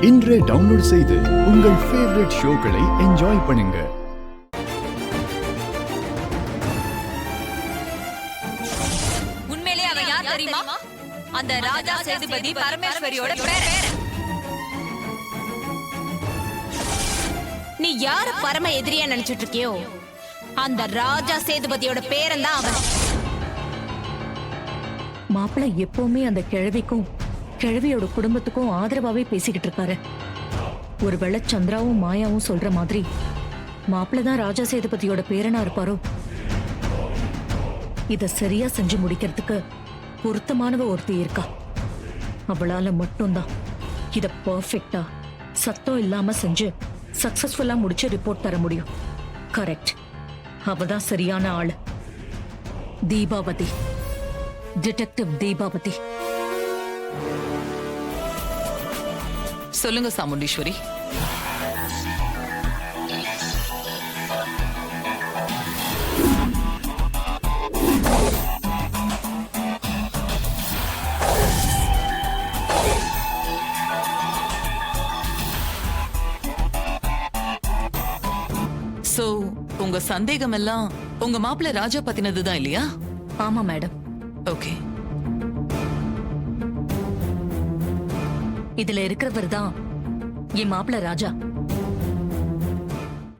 இன்றே டவுன்லோட் செய்து உங்கள் ஃபேவரட் ஷோக்களை என்ஜாய் பண்ணுங்க. உண்மையிலே அவன் யார் தெரியுமா? அந்த ராஜா சேதுபதி பரமேஸ்வரியோட பேரன். நீ யார பரம எதிரியா நினைச்சிட்டு இருக்கியோ அந்த ராஜா சேதுபதியோட பேரன் தான் அவன். மாப்பிள்ள எப்பவுமே அந்த கிழவிக்கும் கிழவியோட குடும்பத்துக்கும் ஆதரவாவே பேசிக்கிட்டு இருக்காரு. ஒருவேளை சந்திராவும் மாயாவும் சொல்ற மாதிரி மாப்பிள்ள தான் ராஜா சேதுபதியோட பேரனா இருப்பாரோ? இத சரியா செஞ்சு முடிக்கிறதுக்கு பொருத்தமானவ ஒருத்தி இருக்கா. அவளால மட்டும்தான் இத பர்ஃபெக்டா சத்தம் இல்லாம செஞ்சு சக்சஸ்ஃபுல்லா முடிச்சு ரிப்போர்ட் தர முடியும். கரெக்ட், அவதான் சரியான ஆளு. தீபாவதி, டிடெக்டிவ் தீபாவதி. சொல்லுங்க சாமுண்டீஸ்வரி. சோ உங்க சந்தேகம் எல்லாம் உங்க மாப்பிள்ளை ராஜா பத்தினதுதான் இல்லையா? ஆமா மேடம். ஓகே, இதுல இருக்கிறவர் தான் என் மாப்பிள்ள ராஜா.